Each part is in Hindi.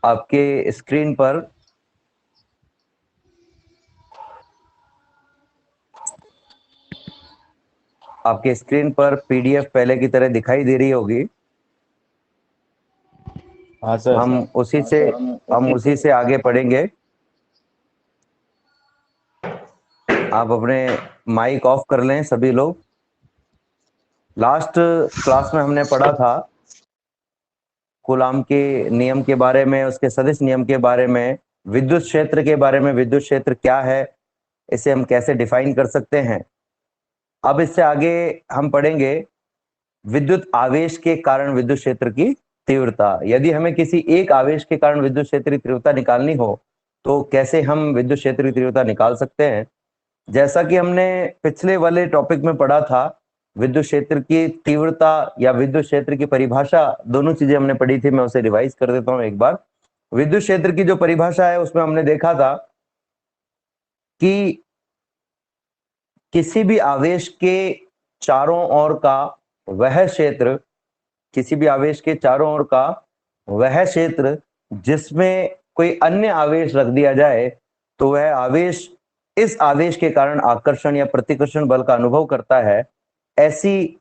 आपके स्क्रीन पर पीडीएफ पहले की तरह दिखाई दे रही होगी। हाँ सर। हम उसी से आगे पढ़ेंगे। आप अपने माइक ऑफ कर लें सभी लोग। लास्ट क्लास में हमने पढ़ा था कूलाम के नियम के बारे में, उसके सदिश नियम के बारे में, विद्युत क्षेत्र के बारे में। विद्युत क्षेत्र क्या है, इसे हम कैसे डिफाइन कर सकते हैं। अब इससे आगे हम पढ़ेंगे विद्युत आवेश के कारण विद्युत क्षेत्र की तीव्रता। यदि हमें किसी एक आवेश के कारण विद्युत क्षेत्र की तीव्रता निकालनी हो तो कैसे हम विद्युत क्षेत्र की तीव्रता निकाल सकते हैं। जैसा कि हमने पिछले वाले टॉपिक में पढ़ा था, विद्युत क्षेत्र की तीव्रता या विद्युत क्षेत्र की परिभाषा, दोनों चीजें हमने पढ़ी थी। मैं उसे रिवाइज कर देता हूं एक बार। विद्युत क्षेत्र की जो परिभाषा है उसमें हमने देखा था कि किसी भी आवेश के चारों ओर का वह क्षेत्र, किसी भी आवेश के चारों ओर का वह क्षेत्र जिसमें कोई अन्य आवेश रख दिया जाए तो वह आवेश इस आवेश के कारण आकर्षण या प्रतिकर्षण बल का अनुभव करता है। ऐसे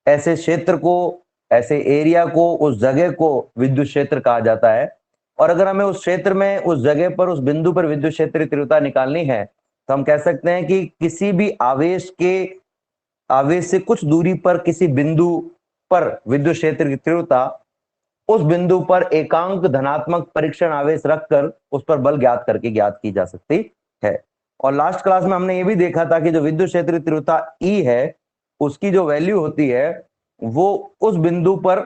क्षेत्र को, ऐसे एरिया को, उस जगह को विद्युत क्षेत्र कहा जाता है। और अगर हमें उस क्षेत्र में, उस जगह पर, उस बिंदु पर विद्युत क्षेत्र की तीव्रता निकालनी है तो हम कह सकते हैं कि किसी भी आवेश से कुछ दूरी पर किसी बिंदु पर विद्युत क्षेत्र की तीव्रता, उस बिंदु पर एकांक धनात्मक परीक्षण आवेश रखकर उस पर बल ज्ञात करके ज्ञात की जा सकती है। और लास्ट क्लास में हमने ये भी देखा था कि जो विद्युत क्षेत्र की तीव्रता E है, उसकी जो वैल्यू होती है वो उस बिंदु पर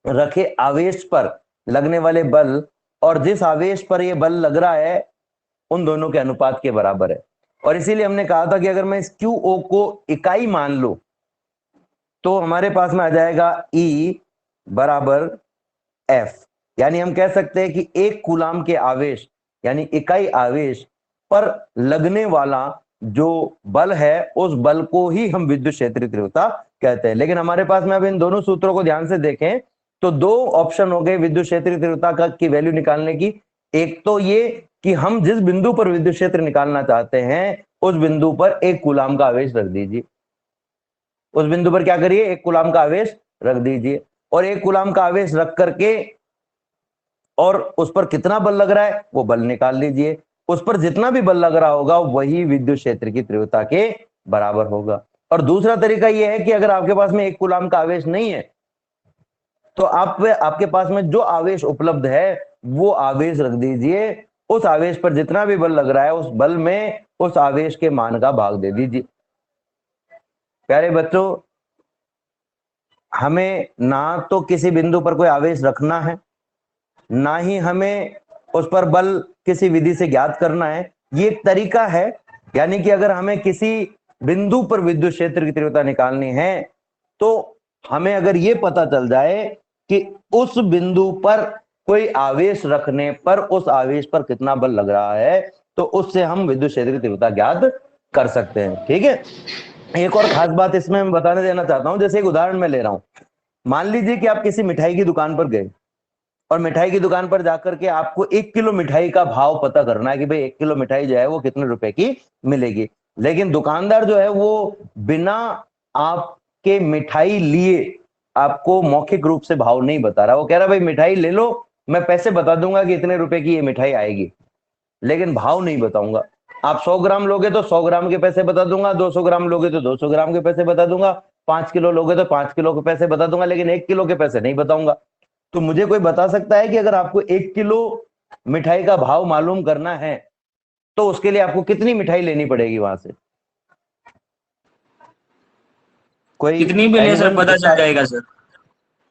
रखे आवेश पर लगने वाले बल और जिस आवेश पर ये बल लग रहा है उन दोनों के अनुपात के बराबर है। और इसीलिए हमने कहा था कि अगर मैं इस QO को इकाई मान लूं तो हमारे पास में आ जाएगा E बराबर F। यानी हम कह सकते हैं कि एक कूलाम के आवेश यानी इकाई आवेश पर लगने वाला जो बल है उस बल को ही हम विद्युत क्षेत्र तीव्रता कहते हैं। लेकिन हमारे पास में अब इन दोनों सूत्रों को ध्यान से देखें तो दो ऑप्शन हो गए विद्युत क्षेत्र तीव्रता की वैल्यू निकालने की। एक तो ये कि हम जिस बिंदु पर विद्युत क्षेत्र निकालना चाहते हैं उस बिंदु पर एक कूलाम का आवेश रख दीजिए। उस बिंदु पर क्या करिए, एक कूलाम का आवेश रख दीजिए और एक कूलाम का आवेश रख करके और उस पर कितना बल लग रहा है वो बल निकाल लीजिए। उस पर जितना भी बल लग रहा होगा वही विद्युत क्षेत्र की तीव्रता के बराबर होगा। और दूसरा तरीका यह है कि अगर आपके पास में एक कूलाम का आवेश नहीं है तो आपके पास में जो आवेश उपलब्ध है वो आवेश रख दीजिए। उस आवेश पर जितना भी बल लग रहा है उस बल में उस आवेश के मान का भाग दे दीजिए। प्यारे बच्चों, हमें ना तो किसी बिंदु पर कोई आवेश रखना है, ना ही हमें उस पर बल किसी विधि से ज्ञात करना है। ये एक तरीका है। यानी कि अगर हमें किसी बिंदु पर विद्युत क्षेत्र की तीव्रता निकालनी है तो हमें अगर ये पता चल जाए कि उस बिंदु पर कोई आवेश रखने पर उस आवेश पर कितना बल लग रहा है तो उससे हम विद्युत क्षेत्र की तीव्रता ज्ञात कर सकते हैं। ठीक है। एक और खास बात इसमें मैं बताने देना चाहता हूं। जैसे एक उदाहरण मैं ले रहा हूं, मान लीजिए कि आप किसी मिठाई की दुकान पर गए और मिठाई की दुकान पर जाकर के आपको 1 किलो मिठाई का भाव पता करना है कि भाई 1 किलो मिठाई जो है वो कितने रुपए की मिलेगी। लेकिन दुकानदार जो है वो बिना आपके मिठाई लिए आपको मौखिक रूप से भाव नहीं बता रहा। वो कह रहा भाई मिठाई ले लो, मैं पैसे बता दूंगा कि इतने रुपए की ये मिठाई आएगी, लेकिन भाव नहीं बताऊंगा। आप 100 ग्राम लोगे तो 100 ग्राम के पैसे बता दूंगा, 200 ग्राम लोगे तो 200 ग्राम के पैसे बता दूंगा, 5 किलो लोगे तो 5 किलो के पैसे बता दूंगा, लेकिन 1 किलो के पैसे नहीं बताऊंगा। तो मुझे कोई बता सकता है कि अगर आपको 1 किलो मिठाई का भाव मालूम करना है तो उसके लिए आपको कितनी मिठाई लेनी पड़ेगी वहां से? कोई कितनी भी लें सर पता चल जाएगा सर।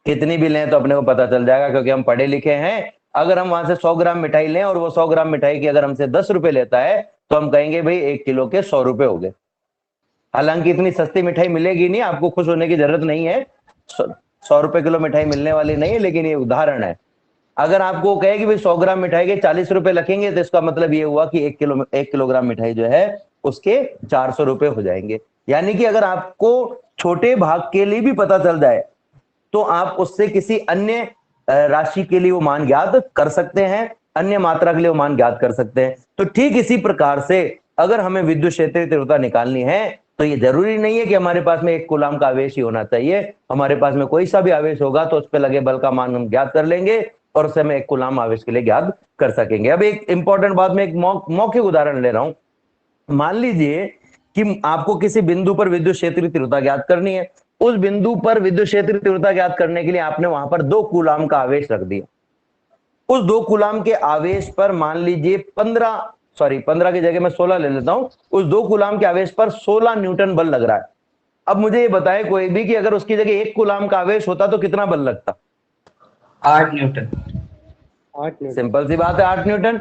कितनी भी लें तो अपने को पता चल जाएगा क्योंकि हम पढ़े लिखे हैं। अगर हम वहां से 100 ग्राम मिठाई लें और वो 100 ग्राम मिठाई की अगर हमसे 10 रुपए लेता है तो हम कहेंगे भाई 1 किलो के 100 रुपए हो गए। हालांकि इतनी सस्ती मिठाई मिलेगी नहीं, आपको खुश होने की जरूरत नहीं है, 100 रुपए किलो मिठाई मिलने वाली नहीं है, लेकिन ये उदाहरण है। अगर आपको कहे कि भाई 100 ग्राम मिठाई के 40 रुपए लगेंगे तो इसका मतलब ये हुआ कि 1 किलोग्राम मिठाई जो है उसके 400 रुपए हो जाएंगे। यानी कि अगर आपको छोटे भाग के लिए भी पता चल जाए तो आप उससे किसी अन्य राशि के लिए वो मान ज्ञात कर सकते हैं, अन्य मात्रा के लिए वो मान ज्ञात कर सकते हैं। तो ठीक इसी प्रकार से अगर हमें विद्युत क्षेत्रीय तीव्रता निकालनी है तो ये जरूरी नहीं है कि हमारे पास में 1 कूलाम का आवेश ही होना चाहिए, हमारे पास में कोई सा भी आवेश होगा तो उस पर लगे बल का मान हम ज्ञात कर लेंगे और उससे हम 1 कूलाम आवेश के लिए ज्ञात कर सकेंगे। अब एक इंपॉर्टेंट बात में एक मौखिक उदाहरण ले रहा हूं। मान लीजिए कि आपको किसी बिंदु पर विद्युत क्षेत्रीय तीव्रता ज्ञात करनी है। उस बिंदु पर विद्युत क्षेत्रीय तीव्रता ज्ञात करने के लिए आपने वहां पर 2 कूलाम का आवेश रख दिया। उस 2 कूलाम के आवेश पर मान लीजिए 15 की जगह मैं 16 ले लेता हूं, उस 2 कूलाम के आवेश पर 16 न्यूटन बल लग रहा है। अब मुझे ये बताए कोई भी कि अगर उसकी जगह 1 कूलाम का आवेश होता तो कितना बल लगता? 8 न्यूटन। 8 न्यूटन। सिंपल सी बात है, 8 न्यूटन।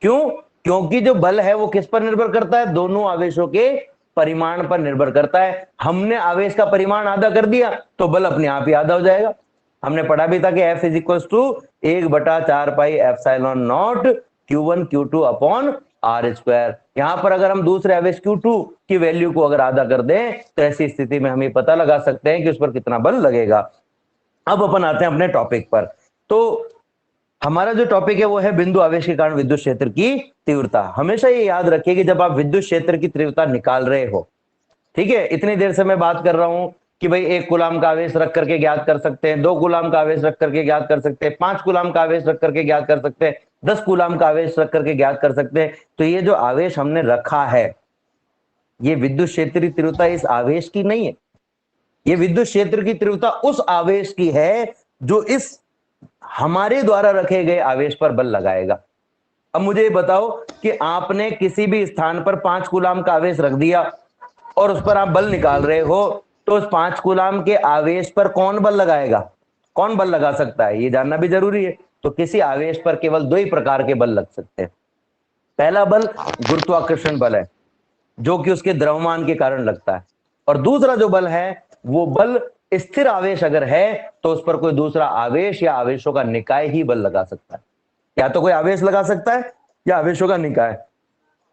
क्यों? क्योंकि जो बल है वो किस पर निर्भर करता है? दोनों आवेशों के परिमाण पर निर्भर करता है। हमने आवेश का परिमाण आधा कर दिया तो बल अपने आप ही आधा हो जाएगा। हमने पढ़ा भी था कि F is equal to 1/4 pi epsilon naught Q1 Q2 upon R square. यहां पर अगर हम दूसरे आवेश Q2 की वैल्यू को अगर आधा कर दें तो ऐसी स्थिति में हम ये पता लगा सकते हैं कि उस पर कितना बल लगेगा। अब अपन आते हैं अपने टॉपिक पर। तो हमारा जो टॉपिक है वो है बिंदु आवेश के कारण विद्युत क्षेत्र की तीव्रता। हमेशा ये याद रखिए कि जब आप विद्युत क्षेत्र की तीव्रता निकाल रहे हो, ठीक है, इतनी देर से मैं बात कर रहा हूं कि भाई 1 कूलाम का आवेश रख करके ज्ञात कर सकते हैं, 2 कूलाम का आवेश रख करके ज्ञात कर सकते हैं, 5 कूलाम का आवेश रख करके ज्ञात कर सकते हैं, 10 कूलाम का आवेश रख करके ज्ञात कर सकते हैं। तो ये जो आवेश हमने रखा है ये विद्युत क्षेत्रीय तीव्रता इस आवेश की नहीं है, ये विद्युत क्षेत्र की तीव्रता उस आवेश की है जो इस हमारे द्वारा रखे गए आवेश पर बल लगाएगा। अब मुझे ये बताओ कि आपने किसी भी स्थान पर 5 कूलाम का आवेश रख दिया और उस पर आप बल निकाल रहे हो तो उस 5 कूलाम के आवेश पर कौन बल लगाएगा? कौन बल लगा सकता है ये जानना भी जरूरी है। तो किसी आवेश पर केवल 2 ही प्रकार के बल लग सकते हैं। पहला बल गुरुत्वाकर्षण बल है जो कि उसके द्रव्यमान के कारण लगता है, और दूसरा जो बल है वो बल स्थिर आवेश अगर है तो उस पर कोई दूसरा आवेश या आवेशों का निकाय ही बल लगा सकता है। या तो कोई आवेश लगा सकता है या आवेशों का निकाय।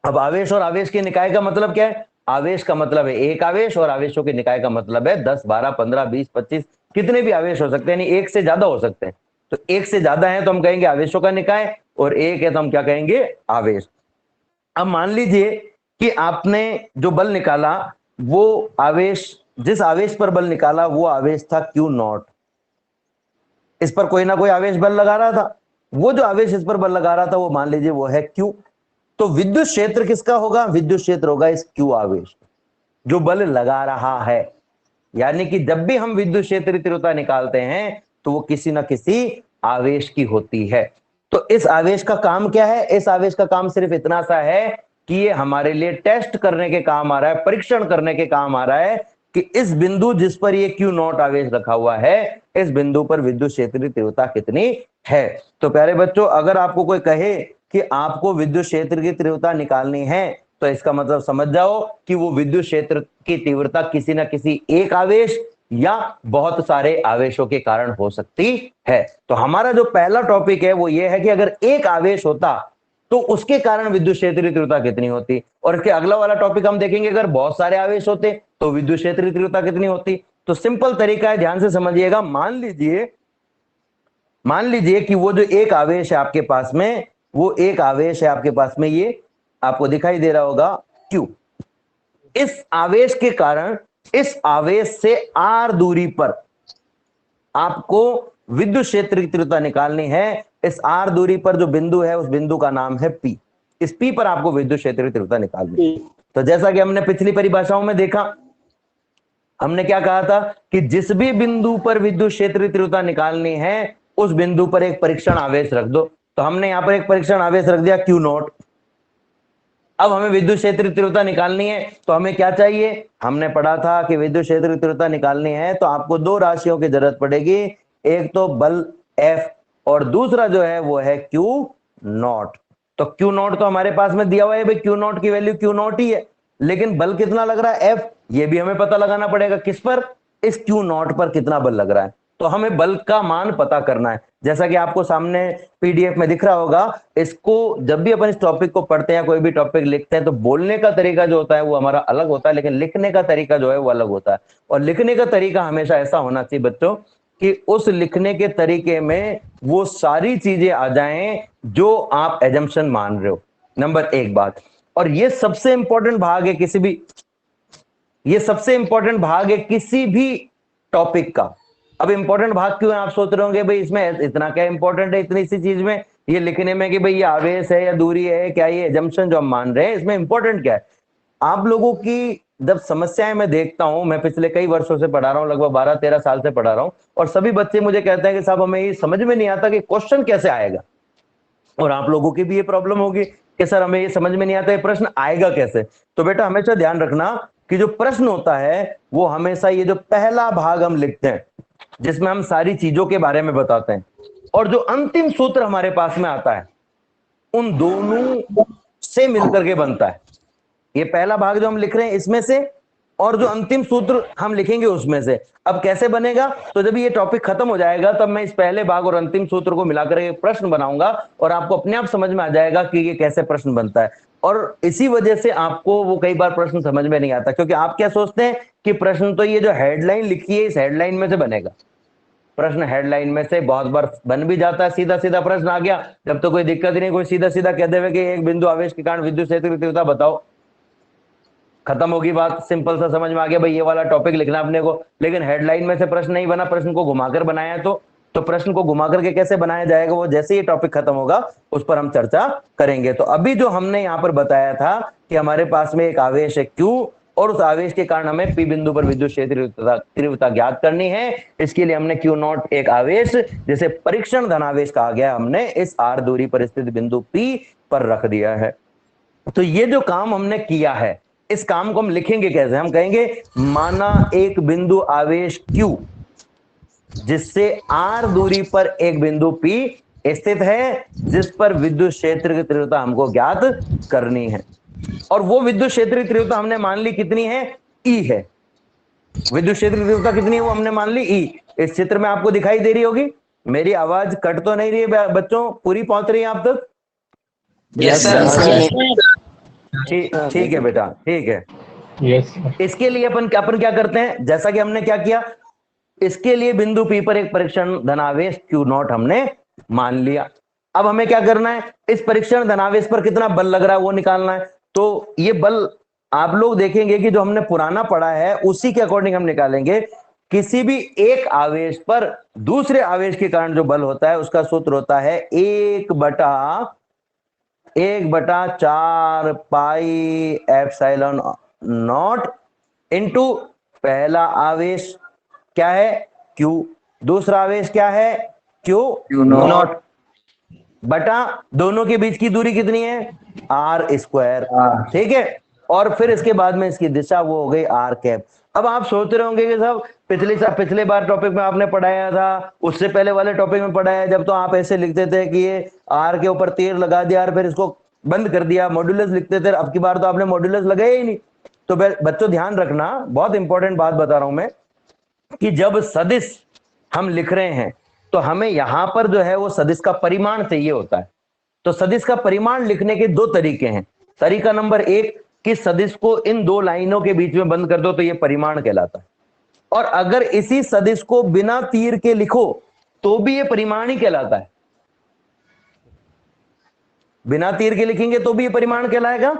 अब आवेश और आवेश के निकाय का मतलब क्या है? आवेश का मतलब है एक आवेश और आवेशों के निकाय का मतलब है 10, 12, 15, 20, 25 कितने भी आवेश हो सकते हैं, यानी एक से ज्यादा हो सकते हैं। तो एक से ज्यादा है तो हम कहेंगे आवेशों का निकाय, और एक है तो हम क्या कहेंगे? आवेश। अब मान लीजिए कि आपने जो बल निकाला वो आवेश, जिस आवेश पर बल निकाला वो आवेश था Q0। इस पर कोई ना कोई आवेश बल लगा रहा था, वो जो आवेश इस पर बल लगा रहा था वो मान लीजिए वो है Q। तो विद्युत क्षेत्र किसका होगा? विद्युत क्षेत्र होगा इस Q आवेश जो बल लगा रहा है। यानी कि जब भी हम विद्युत क्षेत्र तीव्रता निकालते हैं तो वो किसी ना किसी आवेश की होती है। तो इस आवेश का काम क्या है? इस आवेश का काम सिर्फ इतना सा है कि ये हमारे लिए टेस्ट करने के काम आ रहा है, परीक्षण करने के काम आ रहा है कि इस बिंदु जिस पर ये Q0 आवेश रखा हुआ है इस बिंदु पर विद्युत क्षेत्रीय तीव्रता कितनी है। तो प्यारे बच्चों, अगर आपको कोई कहे कि आपको विद्युत क्षेत्र की तीव्रता निकालनी है तो इसका मतलब समझ जाओ कि वो विद्युत क्षेत्र की तीव्रता किसी ना किसी एक आवेश या बहुत सारे आवेशों के कारण हो सकती है। तो हमारा जो पहला टॉपिक है वो ये है कि अगर एक आवेश होता तो उसके कारण विद्युत क्षेत्रीय तीव्रता कितनी होती, और इसके अगला वाला टॉपिक हम देखेंगे अगर बहुत सारे आवेश होते तो विद्युत क्षेत्रीय तीव्रता कितनी होती। तो सिंपल तरीका है, ध्यान से समझिएगा। मान लीजिए कि वो जो एक आवेश है आपके पास में, वो एक आवेश है आपके पास में, ये आपको दिखाई दे रहा होगा Q। इस आवेश के कारण इस आवेश से R दूरी पर आपको विद्युत क्षेत्र की तीव्रता निकालनी है। इस R दूरी पर जो बिंदु है उस बिंदु का नाम है P। इस P पर आपको विद्युत क्षेत्र की तीव्रता निकालनी है। तो जैसा कि हमने पिछली परिभाषाओं में देखा, हमने क्या कहा था कि जिस भी बिंदु पर विद्युत क्षेत्र की तीव्रता निकालनी है उस बिंदु पर एक परीक्षण आवेश रख दो। तो हमने यहां पर एक परीक्षण आवेश रख दिया Q0। अब हमें विद्युत क्षेत्र की तीव्रता निकालनी है तो हमें क्या चाहिए? हमने पढ़ा था कि विद्युत क्षेत्र की तीव्रता निकालनी है तो आपको 2 राशियों की जरूरत पड़ेगी, एक तो बल F और दूसरा जो है वो है Q0। तो Q0 तो हमारे पास में दिया हुआ है भाई, Q0 की वैल्यू Q0 ही है, लेकिन बल कितना लग रहा है F, ये भी हमें पता लगाना पड़ेगा। किस पर? इस Q0 पर कितना बल लग रहा है। तो हमें बल का मान पता करना है। जैसा कि आपको सामने पीडीएफ में दिख रहा होगा, इसको जब भी अपन इस टॉपिक को पढ़ते हैं, कोई भी टॉपिक लिखते हैं, तो बोलने का तरीका जो होता है वो हमारा अलग होता है, लेकिन लिखने का तरीका जो है वो अलग होता है। और लिखने का तरीका हमेशा ऐसा होना चाहिए बच्चों कि उस लिखने के तरीके में वो सारी चीजें आ जाएं जो आप एजम्पशन मान रहे हो। नंबर एक बात। और ये सबसे इंपॉर्टेंट भाग है किसी भी टॉपिक का। अब इंपॉर्टेंट भाग क्यों है, आप सोच रहे होंगे भाई इसमें इतना क्या इंपॉर्टेंट है इतनी सी चीज में, ये लिखने में कि भाई ये आवेश है या दूरी है, क्या ये एजम्पशन जो हम मान रहे हैं इसमें इंपॉर्टेंट क्या है। आप लोगों की जब समस्याएं मैं देखता हूं, मैं पिछले कई वर्षों से पढ़ा रहा हूं, लगभग 12-13 साल से पढ़ा रहा हूं, और सभी बच्चे मुझे कहते हैं कि साहब हमें ये समझ में नहीं आता कि क्वेश्चन कैसे आएगा। और आप लोगों की भी ये प्रॉब्लम होगी कि सर हमें ये समझ में नहीं आता ये प्रश्न आएगा कैसे। तो बेटा हमेशा ध्यान रखना कि जो प्रश्न होता है वो हमेशा ये जो पहला भाग हम लिखते हैं जिसमें हम सारी चीजों के बारे में बताते हैं, और जो अंतिम सूत्र हमारे पास में आता है उन दोनों से मिलकर के बनता है। ये पहला भाग जो हम लिख रहे हैं इसमें से, और जो अंतिम सूत्र हम लिखेंगे उसमें से। अब कैसे बनेगा, तो जब ये टॉपिक खत्म हो जाएगा तब मैं इस पहले भाग और अंतिम सूत्र को मिलाकर एक प्रश्न बनाऊंगा और आपको अपने आप समझ में आ जाएगा कि ये कैसे प्रश्न बनता है। और इसी वजह से आपको वो कई बार प्रश्न समझ में नहीं आता, क्योंकि आप क्या सोचते हैं कि प्रश्न तो ये जो हेडलाइन लिखी है इस हेडलाइन में से बनेगा। प्रश्न हेडलाइन में से बहुत बार बन भी जाता है, सीधा सीधा प्रश्न आ गया, जब तो कोई दिक्कत ही नहीं, कोई सीधा सीधा कह देवे कि एक बिंदु आवेश के कारण विद्युत क्षेत्र की तीव्रता बताओ, खत्म होगी बात, सिंपल सा समझ में आ गया भाई ये वाला टॉपिक लिखना अपने को। लेकिन हेडलाइन में से प्रश्न नहीं बना, प्रश्न को घुमाकर बनाया, तो प्रश्न को घुमाकर के कैसे बनाया जाएगा वो जैसे ये टॉपिक खत्म होगा उस पर हम चर्चा करेंगे। तो अभी जो हमने यहाँ पर बताया था कि हमारे पास में एक आवेश है Q, और उस आवेश के कारण हमें P बिंदु पर विद्युत क्षेत्र तीव्रता ज्ञात करनी है। इसके लिए हमने Q0 एक आवेश जिसे परीक्षण धनावेश कहा गया हमने इस R दूरी पर स्थित बिंदु P पर रख दिया है। तो ये जो काम हमने किया है इस काम को हम लिखेंगे कैसे, हम कहेंगे माना एक बिंदु आवेश Q जिससे R दूरी पर एक बिंदु P स्थित है जिस पर विद्युत क्षेत्र की तीव्रता हमको ज्ञात करनी है। और वो विद्युत क्षेत्र की तीव्रता हमने मान ली कितनी है, E है। विद्युत क्षेत्र की तीव्रता कितनी है वो हमने मान ली E। इस चित्र में आपको दिखाई दे रही होगी, मेरी आवाज कट तो नहीं रही है बच्चों, पूरी पहुंच रही है आप तक? Yes sir. ठीक है बेटा, ठीक है। यस। इसके लिए अपन क्या करते हैं, जैसा कि हमने क्या किया, इसके लिए बिंदु P पर एक परीक्षण धनावेश Q0 हमने मान लिया। अब हमें क्या करना है, इस परीक्षण धनावेश पर कितना बल लग रहा है वो निकालना है। तो ये बल आप लोग देखेंगे कि जो हमने पुराना पढ़ा है उसी के अकॉर्डिंग हम निकालेंगे। किसी भी एक आवेश पर दूसरे आवेश के कारण जो बल होता है उसका सूत्र होता है 1/4 पाई एप्सिलॉन नॉट इंटू पहला आवेश क्या है Q, दूसरा आवेश क्या है Q0 बटा दोनों के बीच की दूरी कितनी है R²। ठीक है, और फिर इसके बाद में इसकी दिशा वो हो गई R कैप। अब आप सोच रहे होंगे कि साहब पिछले बार टॉपिक में आपने पढ़ाया था, उससे पहले वाले टॉपिक में पढ़ाया जब तो आप ऐसे लिखते थे कि ये R के ऊपर तीर लगा दिया और फिर इसको बंद कर दिया, मॉड्यूलस लिखते थे। अब की बार तो आपने मॉड्यूलस लगाया ही नहीं। तो बच्चों ध्यान रखना, बहुत इंपॉर्टेंट बात बता रहा हूं मैं, कि जब सदिश हम लिख रहे हैं तो हमें यहां पर जो है वो सदिश का परिमाण चाहिए होता है। तो सदिश का परिमाण लिखने के दो तरीके हैं। तरीका नंबर 1 कि सदिश को इन दो लाइनों के बीच में बंद कर दो तो ये परिमाण कहलाता है, और अगर इसी सदिश को बिना तीर के लिखो तो भी ये परिमाण ही कहलाता है। बिना तीर के लिखेंगे तो भी ये परिमाण कहलाएगा,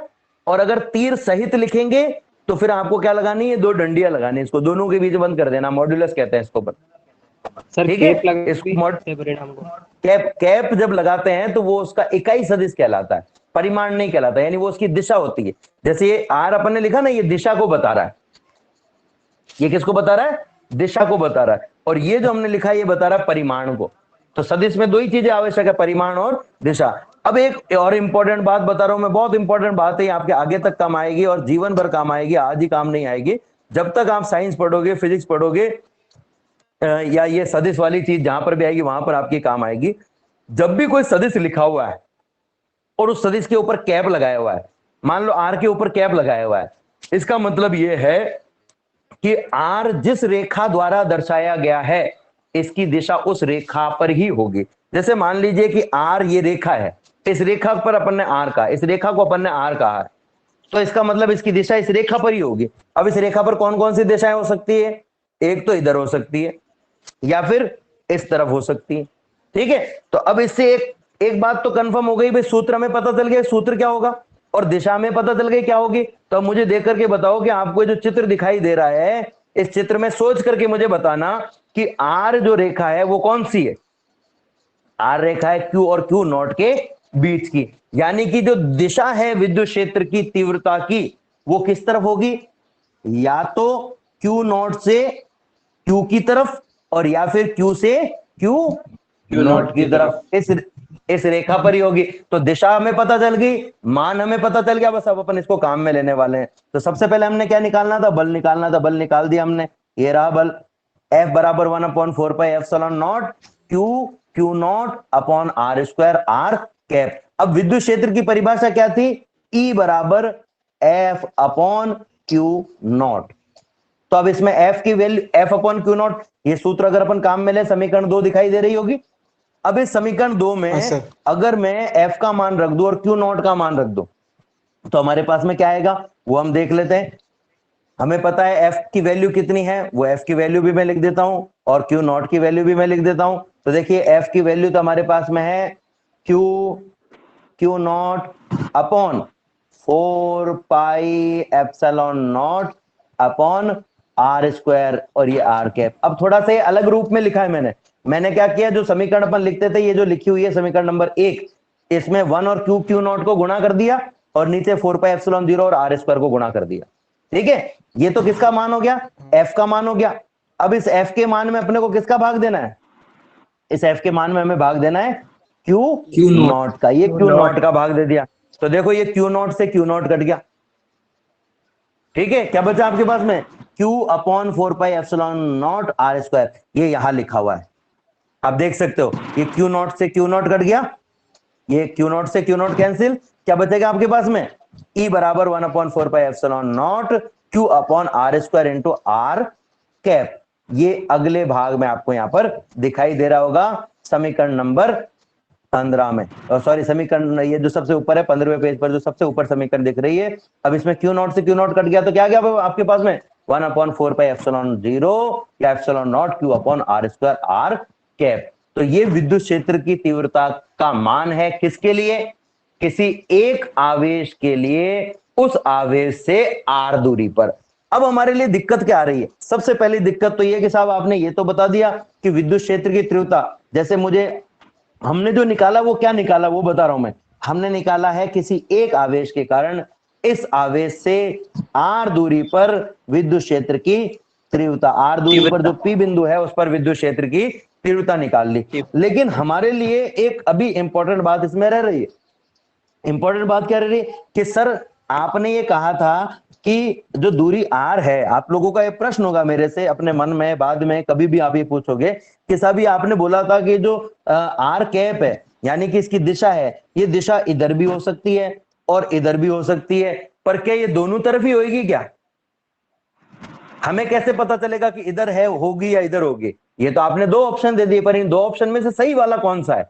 और अगर तीर सहित लिखेंगे तो फिर आपको क्या लगानी है, दो डंडियां लगानी, इसको दोनों के बीच बंद कर देना, मॉड्यूलस कहते हैं इसको। सर ठीक कैप है, इसको परिणाम को कैप जब लगाते हैं तो वो उसका इकाई सदिश कहलाता है, परिमाण नहीं कहलाता, यानी वो उसकी दिशा होती है। जैसे ये R अपन ने लिखा ना, ये दिशा को बता रहा है। ये किसको बता रहा है, दिशा को बता रहा है। और ये जो हमने लिखा है ये बता रहा है परिमाण को। तो सदिश में दो ही चीजें आवश्यक है, परिमाण और दिशा। अब एक और इंपॉर्टेंट बात बता रहा हूं मैं, बहुत इंपॉर्टेंट बात है, आपके आगे तक काम आएगी और जीवन भर काम आएगी, आज ही काम नहीं आएगी। जब तक आप साइंस पढ़ोगे, फिजिक्स पढ़ोगे, या ये सदिश वाली चीज जहां पर भी आएगी वहां पर आपकी काम आएगी। जब भी कोई सदिश लिखा हुआ है और उस सदिश के ऊपर कैप लगाया हुआ है, मान लो R के ऊपर कैप लगाया हुआ है, इसका मतलब यह है कि R जिस रेखा द्वारा दर्शाया गया है इसकी दिशा उस रेखा पर ही होगी। जैसे मान लीजिए कि R ये रेखा है, इस रेखा पर अपन ने R कहा, इस रेखा को अपन ने R कहा है, तो इसका मतलब इसकी दिशा इस रेखा पर ही होगी। अब इस रेखा पर कौन कौन सी दिशाएं हो सकती है, एक तो इधर हो सकती है, या फिर इस तरफ हो सकती है। ठीक है, तो अब इससे एक बात तो कंफर्म हो गई भाई, सूत्र में पता चल गया सूत्र क्या होगा और दिशा में पता चल गई क्या होगी। तो अब मुझे देख करके बताओ कि आपको जो चित्र दिखाई दे रहा है, इस चित्र में सोच करके मुझे बताना कि आर जो रेखा है वो कौन सी है। आर रेखा है क्यू और क्यू नॉट के बीच की, यानी कि जो दिशा है विद्युत क्षेत्र की तीव्रता की वो किस तरफ होगी, या तो क्यू नॉट से क्यू की तरफ और या फिर क्यू से क्यू नॉट की तरफ, इस रेखा पर ही होगी। तो दिशा हमें पता चल गई, मान हमें पता चल गया, बस अब अपन इसको काम में लेने वाले हैं। तो सबसे पहले हमने क्या निकालना था, बल निकालना था, बल निकाल दिया हमने। ये रहा बल, F बराबर 1/4πε0 q naught upon are square are cap. अब विद्युत क्षेत्र की परिभाषा क्या थी, E बराबर F अपॉन क्यू नॉट। तो अब इसमें F की value F upon Q not, ये सूत्र अगर अपन काम में ले, समीकरण 2 दिखाई दे रही होगी। अब इस समीकरण 2 में अगर मैं F का मान रख दूं और क्यू नॉट का मान रख दूं तो हमारे पास में क्या आएगा वो हम देख लेते हैं। हमें पता है F की वैल्यू कितनी है, वो F की वैल्यू भी मैं लिख देता हूं और क्यू नॉट की वैल्यू भी मैं लिख देता हूं। तो देखिए F की वैल्यू तो हमारे पास में है q naught upon 4πε0 upon are square और ये आर कैप। अब थोड़ा सा अलग रूप में लिखा है मैंने क्या किया, जो समीकरण अपन लिखते थे, ये जो लिखी हुई है समीकरण नंबर 1, इसमें 1 और क्यू नॉट को गुणा कर दिया और नीचे 4πε0 और आर स्क्वायर को गुणा कर दिया। ठीक है, ये तो किसका मान हो गया, F का मान हो गया। अब इस F के मान में अपने को किसका भाग देना है, इस F के मान में हमें भाग देना है क्यू नॉट का। ये क्यू नॉट का भाग दे दिया, तो देखो ये क्यू नॉट से क्यू नॉट कट गया। ठीक है, क्या बचा आपके पास में, Q अपॉन 4πε0 आर स्क्वायर, ये यहां लिखा हुआ है, आप देख सकते हो। ये क्यू नॉट से क्यू नॉट कट गया, ये क्यू नॉट से क्यू नॉट कैंसिल, क्या बचेगा आपके पास में, E बराबर 1/4πε0 Q upon are square into R cap. ये अगले भाग में आपको यहां पर दिखाई दे रहा होगा समीकरण नंबर 15 में, सॉरी समीकरण ये जो सबसे ऊपर है 15वें पेज पर जो सबसे ऊपर समीकरण दिख रही है। अब इसमें क्यू नॉट से क्यू नॉट कट गया तो क्या गया आपके पास में 1/4πε0 या ε0 Q upon are square are cap. तो ये विद्युत क्षेत्र की तीव्रता का मान है किसके लिए, किसी एक आवेश के लिए उस आवेश से आर दूरी पर। अब हमारे लिए दिक्कत क्या आ रही है, सबसे पहली दिक्कत तो ये कि साहब आपने ये तो बता दिया कि विद्युत क्षेत्र की तीव्रता, जैसे हमने जो निकाला वो क्या निकाला वो बता रहा हूं मैं। हमने निकाला है किसी एक आवेश के कारण इस आवेश से आर दूरी पर विद्युत क्षेत्र की तीव्रता, आर दूरी पर जो पी बिंदु है उस पर विद्युत क्षेत्र की तीव्रता निकाल ली। लेकिन हमारे लिए एक अभी इंपॉर्टेंट बात इसमें रह रही है। इंपॉर्टेंट बात क्या रह रही है कि सर आपने ये कहा था कि जो दूरी आर है, आप लोगों का ये प्रश्न होगा मेरे से अपने मन में, बाद में कभी भी आप ये पूछोगे कि साहब ये आपने बोला था कि जो आर कैप है यानी कि इसकी दिशा है, ये दिशा इधर भी हो सकती है और इधर भी हो सकती है, पर क्या ये दोनों तरफ ही होगी क्या, हमें कैसे पता चलेगा कि इधर है होगी या इधर होगी। ये तो आपने दो ऑप्शन दे दिए, पर इन दो ऑप्शन में से सही वाला कौन सा है,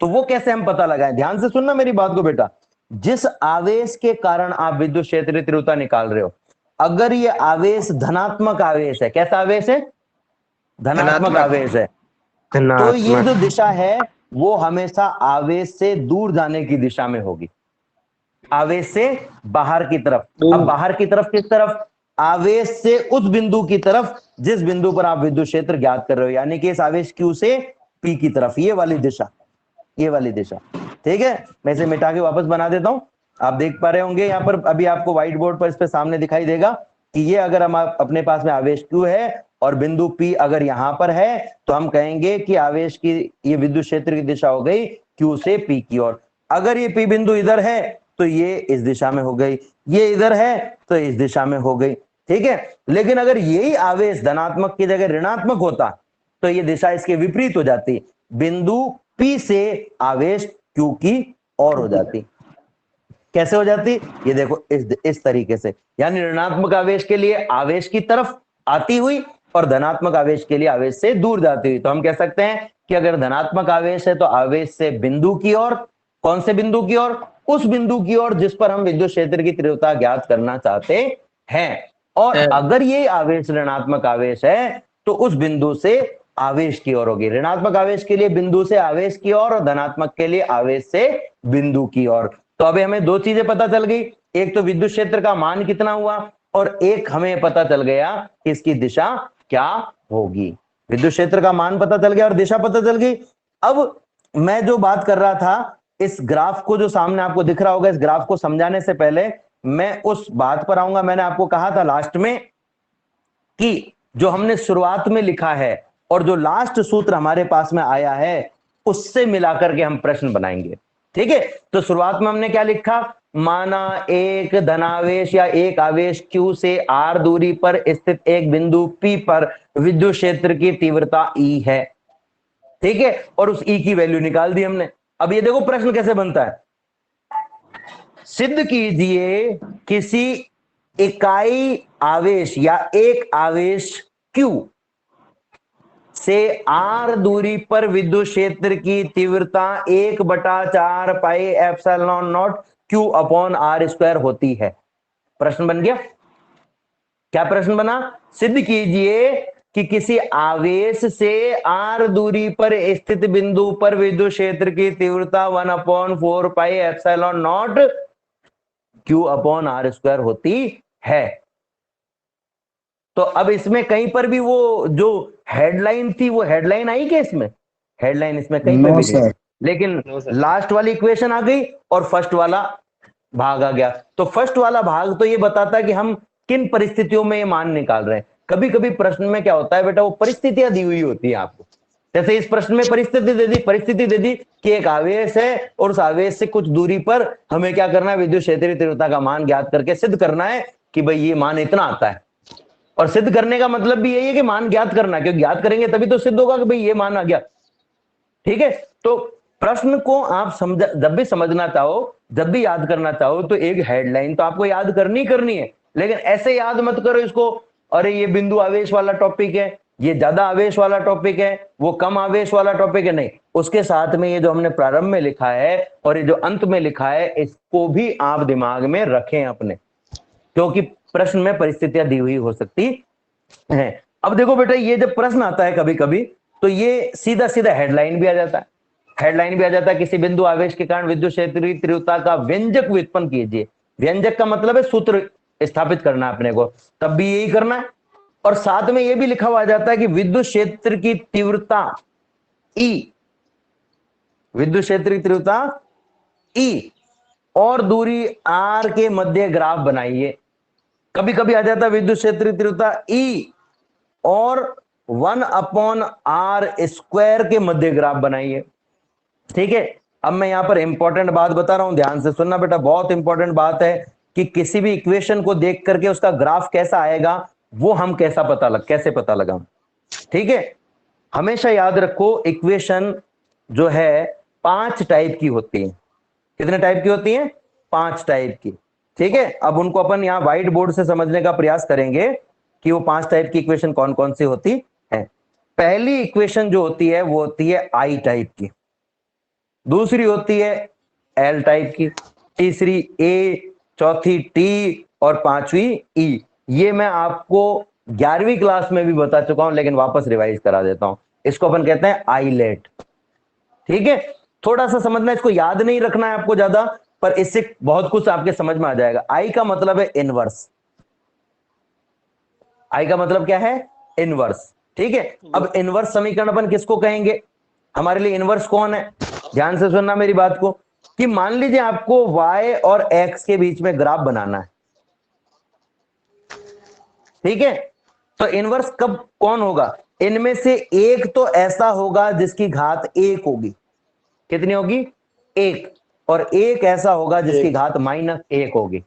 तो वो कैसे हम पता लगाएं। ध्यान से सुनना मेरी बात को बेटा, जिस आवेश के कारण आप विद्युत क्षेत्र तीव्रता निकाल रहे हो, अगर ये आवेश धनात्मक आवेश है, कैसा आवेश है, धनात्मक आवेश है, तो ये जो दिशा है वो हमेशा आवेश से दूर जाने की दिशा में होगी, आवेश से बाहर की तरफ। अब बाहर की तरफ किस तरफ, आवेश से उस बिंदु की तरफ जिस बिंदु पर आप विद्युत क्षेत्र ज्ञात कर रहे हो, यानी कि इस आवेश Q से P की तरफ, ये वाली दिशा, ये वाली दिशा। ठीक है, मैं इसे मिटा के वापस बना देता हूं, आप देख पा रहे होंगे यहाँ पर, अभी आपको व्हाइट बोर्ड पर इस पे सामने दिखाई देगा कि ये अगर हम अपने पास में आवेश Q है और बिंदु P अगर यहां पर है तो हम कहेंगे कि आवेश की ये विद्युत क्षेत्र की दिशा हो गई Q से P की ओर। अगर ये P बिंदु इधर है तो ये इस दिशा में हो गई, ये इधर है तो इस दिशा में हो गई। ठीक है, लेकिन अगर यही आवेश धनात्मक की जगह ऋणात्मक होता तो ये दिशा इसके विपरीत हो जाती, बिंदु P से आवेश Q की ओर हो जाती। कैसे हो जाती, ये देखो इस तरीके से, यानी ऋणात्मक आवेश के लिए आवेश की तरफ आती हुई और धनात्मक आवेश के लिए आवेश से दूर जाती हुई। तो हम कह सकते हैं कि अगर धनात्मक आवेश है तो आवेश से बिंदु की ओर, कौन से बिंदु की ओर, उस बिंदु की ओर जिस पर हम विद्युत क्षेत्र की तीव्रता ज्ञात करना चाहते हैं। और अगर ये आवेश ऋणात्मक आवेश है तो उस बिंदु से आवेश की ओर होगी। ऋणात्मक आवेश के लिए बिंदु से आवेश की ओर और धनात्मक के लिए आवेश से बिंदु की ओर। तो अभी हमें दो चीजें पता चल गई, एक तो विद्युत क्षेत्र का मान कितना हुआ और एक हमें पता चल गया कि इसकी दिशा क्या होगी। विद्युत क्षेत्र का मान पता चल गया और दिशा पता चल गई। अब मैं जो बात कर रहा था, इस ग्राफ को जो सामने आपको दिख रहा होगा, इस ग्राफ को समझाने से पहले मैं उस बात पर आऊंगा। मैंने आपको कहा था लास्ट में कि जो हमने शुरुआत में लिखा है और जो लास्ट सूत्र हमारे पास में आया है उससे मिलाकर के हम प्रश्न बनाएंगे। ठीक है, तो शुरुआत में हमने क्या लिखा, माना एक धनावेश या एक आवेश q से r दूरी पर स्थित एक बिंदु p पर विद्युत क्षेत्र की तीव्रता E है। ठीक है, और उस E की वैल्यू निकाल दी हमने। अब ये देखो प्रश्न कैसे बनता है, सिद्ध कीजिए किसी इकाई आवेश या एक आवेश Q से r दूरी पर विद्युत क्षेत्र की तीव्रता 1/4 pi epsilon not Q upon r square होती है। प्रश्न बन गया। क्या प्रश्न बना, सिद्ध कीजिए कि किसी आवेश से r दूरी पर स्थित बिंदु पर विद्युत क्षेत्र की तीव्रता 1/4 pi epsilon not Q upon r square होती है। तो अब इसमें कहीं पर भी वो जो हेडलाइन थी वो हेडलाइन आई क्या, इसमें हेडलाइन इसमें कहीं पे भी नहीं, लेकिन लास्ट वाली इक्वेशन आ गई और फर्स्ट वाला भाग आ गया। तो फर्स्ट वाला भाग तो ये बताता है कि हम किन परिस्थितियों में ये मान निकाल रहे हैं। कभी कभी प्रश्न में क्या होता है बेटा, वो परिस्थितियां दी हुई होती है आपको। जैसे इस प्रश्न में परिस्थिति दे दी कि एक आवेश है और उस आवेश से कुछ दूरी पर हमें क्या करना है, विद्युत क्षेत्रीय तीव्रता का मान ज्ञात करके सिद्ध करना है कि भाई ये मान इतना आता है। और सिद्ध करने का मतलब भी यही है कि मान ज्ञात करना, क्योंकि ज्ञात करेंगे तभी तो सिद्ध होगा कि भाई ये मान आ गया। ठीक है, तो प्रश्न को आप जब भी समझना चाहो, जब भी याद करना चाहो, तो एक हेडलाइन तो आपको याद करनी है, लेकिन ऐसे याद मत करो इसको, अरे ये बिंदु आवेश वाला टॉपिक है, ये ज्यादा आवेश वाला टॉपिक है, वो कम आवेश वाला टॉपिक है। नहीं, उसके साथ में ये जो हमने प्रारंभ में लिखा है और ये जो अंत में लिखा है, इसको भी आप दिमाग में रखें अपने, क्योंकि प्रश्न में परिस्थितियां दी हुई हो सकती है। अब देखो बेटा, ये जब प्रश्न आता है कभी कभी, तो ये सीधा सीधा हेडलाइन भी आ जाता है। हेडलाइन भी आ जाता है, किसी बिंदु आवेश के कारण विद्युत क्षेत्रीय तीव्रता का व्यंजक व्युत्पन्न कीजिए। व्यंजक का मतलब है सूत्र स्थापित करना अपने को, तब भी यही करना है। और साथ में ये भी लिखा हुआ आ जाता है कि विद्युत क्षेत्र की तीव्रता E, विद्युत क्षेत्र की तीव्रता E और दूरी r के मध्य ग्राफ बनाइए। कभी कभी आ जाता है विद्युत क्षेत्र की तीव्रता E और 1/r स्क्वायर के मध्य ग्राफ बनाइए। ठीक है, अब मैं यहां पर इंपॉर्टेंट बात बता रहा हूं, ध्यान से सुनना बेटा, बहुत इंपॉर्टेंट बात है कि किसी भी इक्वेशन को देख करके उसका ग्राफ कैसा आएगा वो हम कैसे पता लगा। ठीक है, हमेशा याद रखो इक्वेशन जो है 5 टाइप की होती है। कितने टाइप की होती है? 5 टाइप की। ठीक है, अब उनको अपन यहां व्हाइट बोर्ड से समझने का प्रयास करेंगे कि वो 5 टाइप की इक्वेशन कौन कौन सी होती है। पहली इक्वेशन जो होती है वो होती है आई टाइप की, दूसरी होती है एल टाइप की, तीसरी ए, चौथी टी और पांचवी ई। ये मैं आपको 11वीं क्लास में भी बता चुका हूं, लेकिन वापस रिवाइज करा देता हूं। इसको अपन कहते हैं आईलेट। ठीक है, थोड़ा सा समझना, इसको याद नहीं रखना है आपको ज्यादा, पर इससे बहुत कुछ आपके समझ में आ जाएगा। आई का मतलब है इनवर्स। आई का मतलब क्या है? इनवर्स। ठीक है, अब इनवर्स समीकरण अपन किसको कहेंगे? हमारे लिए इनवर्स कौन है? ध्यान से सुनना मेरी बात को, कि मान लीजिए आपको y और x के बीच में ग्राफ बनाना है। ठीक है, तो इनवर्स कब कौन होगा? इनमें से एक तो ऐसा होगा जिसकी घात 1 होगी। कितनी होगी? 1। और एक ऐसा होगा जिसकी घात -1 होगी।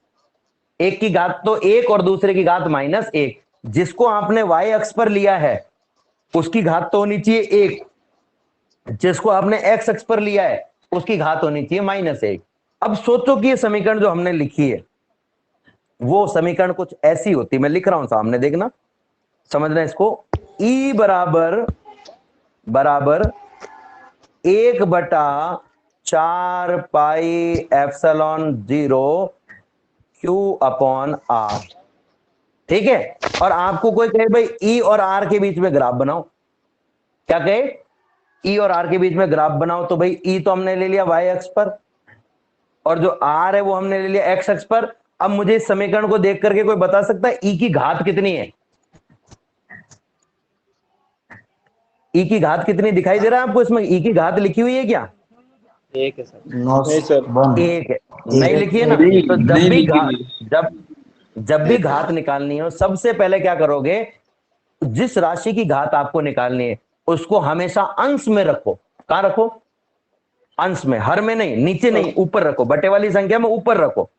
एक की घात तो 1 और दूसरे की घात -1। जिसको आपने y अक्ष पर लिया है उसकी घात तो होनी चाहिए 1, जिसको आपने x अक्ष पर लिया है उसकी घात होनी चाहिए -1। अब सोचो कि ये समीकरण जो हमने लिखी है वो समीकरण कुछ ऐसी होती, मैं लिख रहा हूं सामने, देखना समझना इसको। E बराबर 1/4 pi epsilon 0 Q upon R। ठीक है, और आपको कोई कहे भाई E और R के बीच में ग्राफ बनाओ, क्या कहे, ई और आर के बीच में ग्राफ बनाओ। तो भाई ई तो हमने ले लिया वाई अक्ष पर, और जो आर है वो हमने ले लिया एक्स अक्ष पर। अब मुझे इस समीकरण को देख करके कोई बता सकता है ई की घात कितनी है? ई की घात कितनी दिखाई दे रहा है आपको इसमें? ई की घात लिखी हुई है क्या? एक है सर। No sir, one. एक है, नहीं लिखी है ना? नहीं, तो जब नहीं भी लिखी घात, हुई। जब भी घात निकालनी हो, सबसे पहले क्या करोगे, जिस राशि की घात आपको निकालनी है उसको हमेशा अंश में रखो। कहां रखो? अंश में, हर में नहीं, नीचे नहीं, ऊपर रखो, बटे वाली संख्या में ऊपर रखो।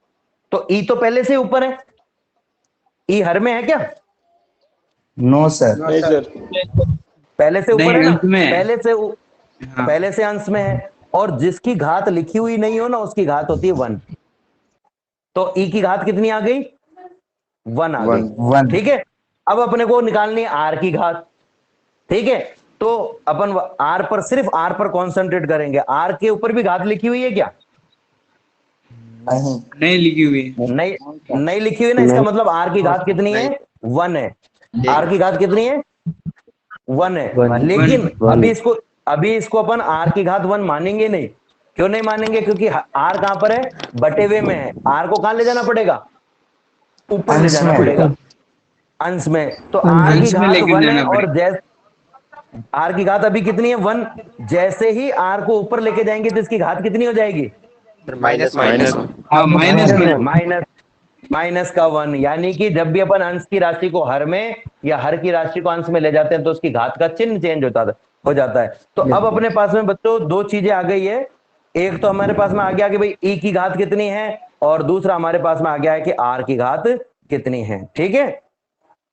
तो ई तो पहले से ऊपर है, ई हर में है क्या? नो सर, नहीं सर। पहले से ऊपर नहीं, है ना? अंश में है। हाँ। पहले से अंश में है, और जिसकी घात लिखी हुई नहीं हो ना उसकी घात होती है 1। तो ई की घात कितनी आ गई? 1 आ गई। वन। ठीक है, अब अपने को निकालनी है आर की घात। ठीक है, तो अपन आर पर, सिर्फ आर पर कॉन्सेंट्रेट करेंगे। आर के ऊपर भी घात लिखी हुई है क्या? नहीं, नहीं लिखी हुई है। नहीं, नहीं लिखी हुई ना, इसका मतलब आर की घात कितनी है? 1 है। आर की घात कितनी है? 1 है। लेकिन अभी इसको अपन आर की घात 1 मानेंगे नहीं। क्यों नहीं मानेंगे? क्योंकि आर कहां पर है? बटे हुए में है। आर को कहां ले जाना पड़ेगा? ऊपर ले अंश जाना में। पड़ेगा, अंश में। तो आर की अंश में घात लेके 1 है, जाना और आर की घात अभी कितनी है? 1। जैसे ही आर को ऊपर लेके जाएंगे तो इसकी घात कितनी हो जाएगी? माइनस हाँ, माइनस में। माइनस, माइनस का 1। यानी कि जब भी अपन अंश की राशि को हर में या हर की राशि को अंश में ले जाते हैं तो उसकी घात का चिन्ह चेंज हो जाता है। तो अब अपने पास में बच्चों दो चीजें आ गई है। एक तो हमारे पास में आ गया कि भाई ई की घात कितनी है, और दूसरा हमारे पास में आ गया है कि आर की घात कितनी है। ठीक है,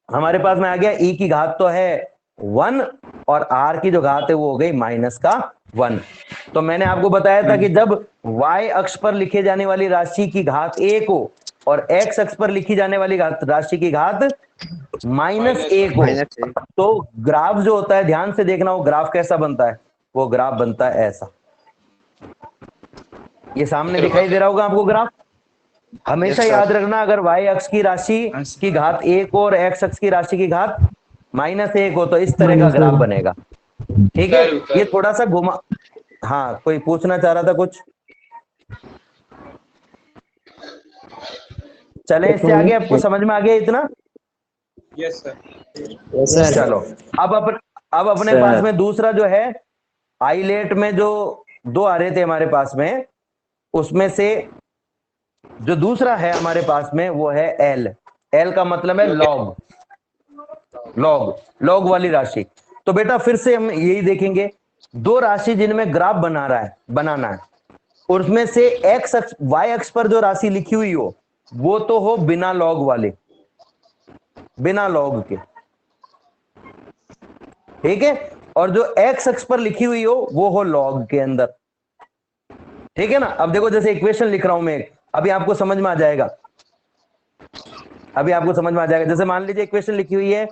हमारे पास में आ गया ई की घात तो है 1, और आर की जो घात है वो हो गई माइनस का 1। तो मैंने आपको बताया था कि जब y अक्ष पर लिखे जाने वाली राशि की घात 1 हो और x अक्ष पर लिखी जाने वाली राशि की घात -1 हो, तो ग्राफ जो होता है, ध्यान से देखना, वो ग्राफ कैसा बनता है? वो ग्राफ बनता है ऐसा। ये सामने दिखाई दे रहा होगा आपको ग्राफ। हमेशा याद रखना, अगर y अक्ष की राशि की घात 1 हो और x अक्ष की राशि की घात -1 हो तो इस तरह का ग्राफ बनेगा। ठीक है, ये थोड़ा सा घुमा। हाँ, कोई पूछना चाह रहा था कुछ? चले इससे आगे, आपको समझ में आ गया इतना? Yes sir. चलो, अब अपने पास में दूसरा जो है, आईलेट में जो दो आ रहे थे हमारे पास में, उसमें से जो दूसरा है हमारे पास में वो है एल। एल का मतलब है लॉग, लॉग वाली राशि। तो बेटा फिर से हम यही देखेंगे, दो राशि जिनमें ग्राफ बनाना है, और उसमें से एक्स अक्ष, वाई अक्ष पर जो राशि लिखी हुई हो वो तो हो बिना लॉग वाले, बिना लॉग के। ठीक है, और जो एक्स अक्ष पर लिखी हुई हो वो हो लॉग के अंदर। ठीक है ना? अब देखो, जैसे इक्वेशन लिख रहा हूं मैं, अभी आपको समझ में आ जाएगा, जैसे मान लीजिए इक्वेशन लिखी हुई है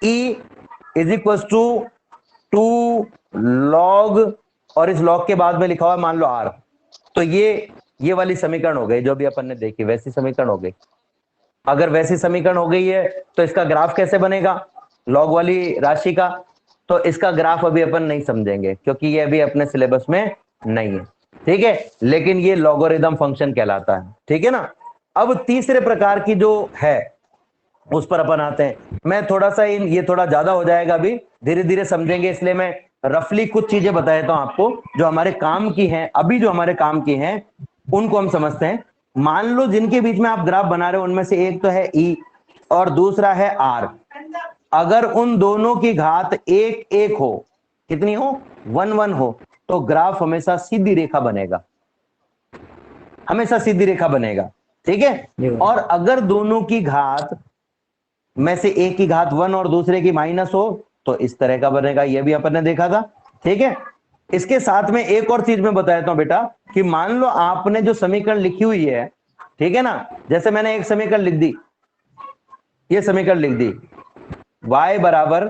E is equal to 2 log, और इस लॉग के बाद में लिखा हुआ है मान लो R। तो ये वाली समीकरण हो गई जो भी अपन ने देखी, वैसी समीकरण हो गई। अगर वैसी समीकरण हो गई है तो इसका ग्राफ कैसे बनेगा लॉग वाली राशि का? तो इसका ग्राफ अभी अपन नहीं समझेंगे क्योंकि ये अभी अपने सिलेबस में नहीं है। ठीक है, लेकिन ये लॉगरिथम फंक्शन कहलाता है। ठीक है ना? अब तीसरे प्रकार की जो है उस पर अपन आते हैं। मैं थोड़ा सा ये थोड़ा ज्यादा हो जाएगा, अभी धीरे धीरे समझेंगे, इसलिए मैं रफली कुछ चीजें बता देता हूं आपको जो हमारे काम की हैं। अभी जो हमारे काम की हैं उनको हम समझते हैं। मान लो जिनके बीच में आप ग्राफ बना रहे हो उनमें से एक तो है ई और दूसरा है आर। अगर उन दोनों की घात 1 हो, कितनी हो? 1 हो, तो ग्राफ हमेशा सीधी रेखा बनेगा, हमेशा सीधी रेखा बनेगा। ठीक है, और अगर दोनों की घात में से एक की घात 1 और दूसरे की माइनस हो तो इस तरह का बनेगा। यह भी अपन ने देखा था। ठीक है, इसके साथ में एक और चीज मैं बताता हूं बेटा, कि मान लो आपने जो समीकरण लिखी हुई है, ठीक है ना, जैसे मैंने एक समीकरण लिख दी, ये समीकरण लिख दी y बराबर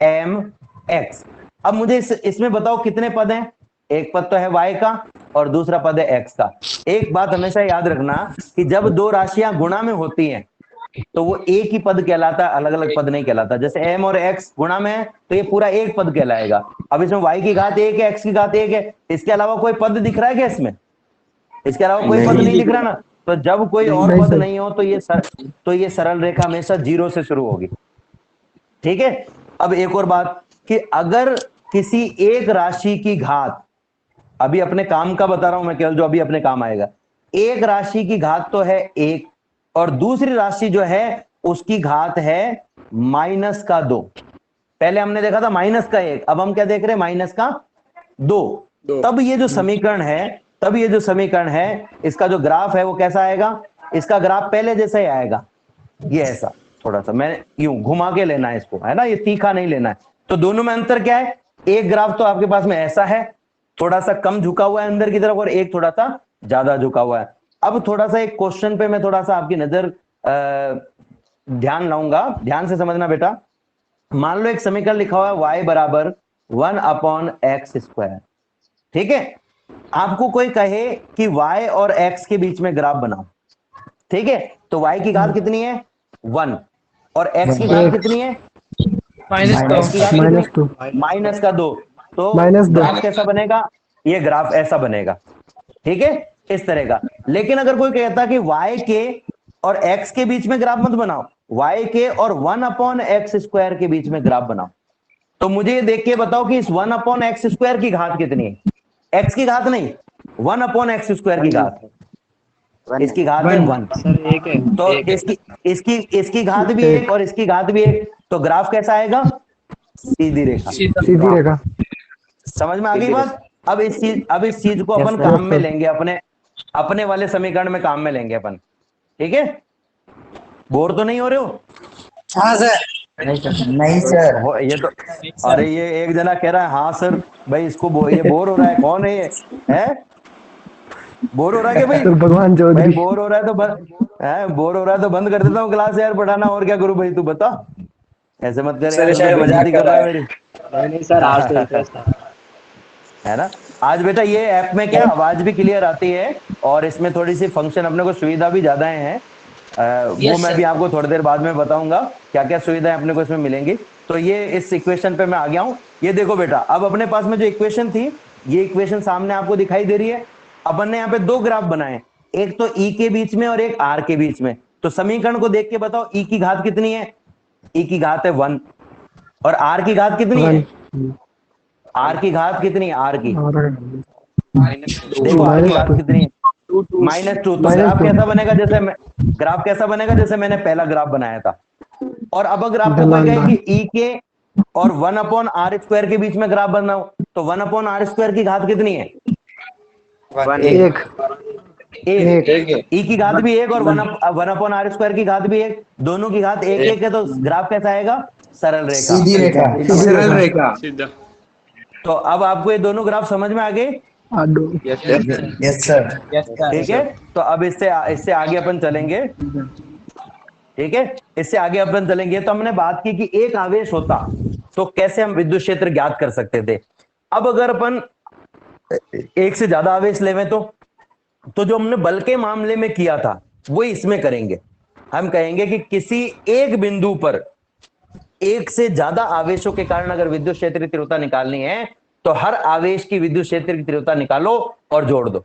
mx। अब मुझे इसमें बताओ कितने पद हैं? एक पद तो है y का और दूसरा पद है x का। एक बात हमेशा याद रखना कि जब दो राशियां गुणा में होती हैं तो वो एक ही पद कहलाता है, अलग अलग पद नहीं कहलाता। जैसे m और x गुणा में है तो ये पूरा एक पद कहलाएगा। अब इसमें y की घात एक है, x की घात एक है, इसके अलावा कोई पद दिख रहा है क्या इसमें? इसके अलावा कोई पद नहीं दिख रहा ना। तो जब कोई और पद नहीं हो तो ये सरल रेखा हमेशा 0 से शुरू होगी। ठीक है। अब एक और बात कि अगर किसी एक राशि की घात, अभी अपने काम का बता रहा हूं मैं केवल, जो अभी अपने काम आएगा, एक राशि की घात तो है एक, और दूसरी राशि जो है उसकी घात है -2। पहले हमने देखा था -1, अब हम क्या देख रहे हैं? -2। तब ये जो समीकरण है, इसका जो ग्राफ है वो कैसा आएगा? इसका ग्राफ पहले जैसा ही आएगा, ये ऐसा, थोड़ा सा मैं यूं घुमा के लेना है इसको, है ना, ये तीखा नहीं लेना है। तो दोनों में अंतर क्या है? एक ग्राफ तो आपके पास में ऐसा है, थोड़ा सा कम झुका हुआ है अंदर की तरफ, और एक थोड़ा सा ज्यादा झुका हुआ है। अब थोड़ा सा एक क्वेश्चन पे मैं थोड़ा सा आपकी नजर ध्यान लाऊंगा, ध्यान से समझना बेटा। मान लो एक समीकरण लिखा हुआ है y बराबर 1/x²। ठीक है। आपको कोई कहे कि y और x के बीच में ग्राफ बनाओ। ठीक है। तो y की घात कितनी है? 1, और x की घात कितनी है? x की घात कितनी? -2। तो ग्राफ कैसा बनेगा? ये ग्राफ ऐसा बनेगा। ठीक है, इस तरह का। लेकिन अगर कोई कहता कि y के और x के बीच में ग्राफ मत बनाओ, y के और 1/x² के बीच में ग्राफ बनाओ, तो मुझे ये देख के बताओ कि इस 1/x² की घात कितनी है? x की घात नहीं, 1/x² की घात। इसकी घात है 1। तो इसकी घात भी एक और इसकी घात भी एक, तो ग्राफ कैसा आएगा? सीधी रेखा। समझ में आ गई बात? अब इस चीज को अपन काम में लेंगे, अपने वाले समीकरण में काम में लेंगे अपन। ठीक है, बोर तो नहीं हो रहे हो? हाँ सर। नहीं सर। ये तो, अरे ये एक जना कह रहा है हाँ सर, भाई इसको ये बोर हो रहा है। कौन है ये? है बोर हो रहा है क्या भाई? भगवान चौधरी। भाई बोर हो रहा है तो बोर हो रहा है तो बंद कर देता हूँ क्लास यार पढ़ाना, और क्या करूँ भाई, तू बता। ऐसे मत कर यार, शायद बेइज्जती कर रहा है मेरी। नहीं सर, आज तो इंटरेस्ट था। है ना। आज बेटा ये ऐप में क्या आवाज भी क्लियर आती है, और इसमें थोड़ी सी फंक्शन अपने को सुविधा भी ज्यादा है। वो मैं भी आपको थोड़ी देर बाद में बताऊंगा क्या क्या सुविधाएं अपने को इसमें मिलेंगी। तो ये इस इक्वेशन पे मैं आ गया हूं। ये देखो बेटा, अब अपने पास में जो इक्वेशन थी, ये इक्वेशन सामने आपको दिखाई दे रही है। अपन ने यहाँ पे दो ग्राफ बनाए, एक तो ई के बीच में और एक आर के बीच में। तो समीकरण को देख के बताओ ई की घात कितनी है? ई की घात है 1, और आर की घात कितनी है? आर की घात कितनी है? आर की देखो, आर की घात कितनी है? -2। तो ग्राफ कैसा बनेगा? कैसा बनेगा जैसे मैंने पहला ग्राफ बनाया था। और अब अगर आपको कोई कहे कि ई के और 1/r² के बीच में ग्राफ बनाओ, तो 1/r² की घात कितनी है? एक। ई की घात भी एक और 1/r² की घात भी एक, दोनों की घात एक एक है। तो ग्राफ कैसा आएगा? सरल रेखा। सीधी रेखा। सरल रेखा। तो अब आपको ये दोनों ग्राफ समझ में आ गए? Yes sir. ठीक है। तो अब इससे आगे अपन चलेंगे। ठीक है, इससे आगे अपन चलेंगे। तो हमने बात की कि एक आवेश होता तो कैसे हम विद्युत क्षेत्र ज्ञात कर सकते थे। अब अगर अपन एक से ज्यादा आवेश लेवें तो जो हमने बल के मामले में किया था वो इसमें करेंगे। हम कहेंगे कि किसी एक बिंदु पर एक से ज्यादा आवेशों के कारण अगर विद्युत क्षेत्र की तीव्रता निकालनी है, तो हर आवेश की विद्युत क्षेत्र की तीव्रता निकालो और जोड़ दो।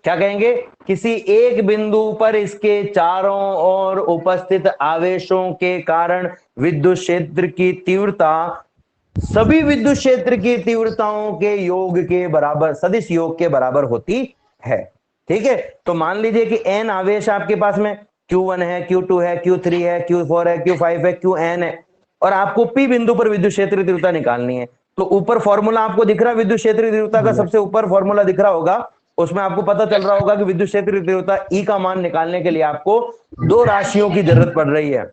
क्या कहेंगे? किसी एक बिंदु पर इसके चारों ओर उपस्थित आवेशों के कारण विद्युत क्षेत्र की तीव्रता सभी विद्युत क्षेत्र की तीव्रताओं के योग के बराबर, सदिश योग के बराबर होती है। ठीक है। तो मान लीजिए कि n आवेश आपके पास में Q1 है, Q2 है, Q3 है, Q4 है, Q5 है, Qn है, और आपको P बिंदु पर विद्युत क्षेत्र की तीव्रता निकालनी है। तो ऊपर फॉर्मूला आपको दिख रहा है, विद्युत क्षेत्र की तीव्रता का सबसे ऊपर फॉर्मूला दिख रहा होगा, उसमें आपको पता चल रहा होगा कि विद्युत क्षेत्र की तीव्रता E का मान निकालने के लिए आपको दो राशियों की जरूरत पड़ रही है।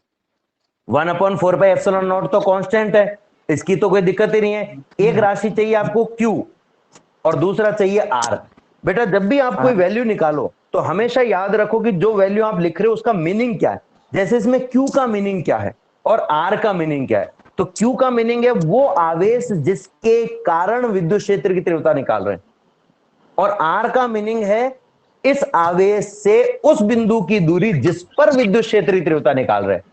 1/4πε0 तो कांस्टेंट है, इसकी तो कोई दिक्कत ही नहीं है। एक राशि चाहिए आपको Q और दूसरा चाहिए R। बेटा जब भी आप कोई वैल्यू निकालो तो हमेशा याद रखो कि जो वैल्यू आप लिख रहे हो उसका मीनिंग क्या है। जैसे इसमें Q का मीनिंग क्या है और R का मीनिंग क्या है। तो Q का मीनिंग है वो आवेश जिसके कारण विद्युत क्षेत्र की तीव्रता निकाल रहे हैं, और R का मीनिंग है इस आवेश से उस बिंदु की दूरी जिस पर विद्युत क्षेत्र की तीव्रता निकाल रहे हैं।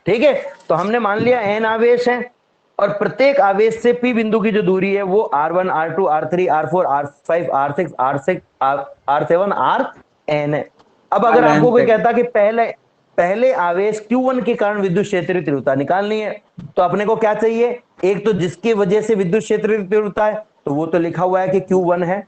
ठीक है, तो हमने मान लिया n आवेश है और प्रत्येक आवेश से p बिंदु की जो दूरी है वो r1 r2 r3 r4 r5 r6 r6 r7 rn है। अब अगर आपको कोई कहता कि पहले आवेश q1 के कारण विद्युत क्षेत्र की तीव्रता निकालनी है, तो अपने को क्या चाहिए, एक तो जिसकी वजह से विद्युत क्षेत्र की तीव्रता है, तो वो तो लिखा हुआ है कि q1 है,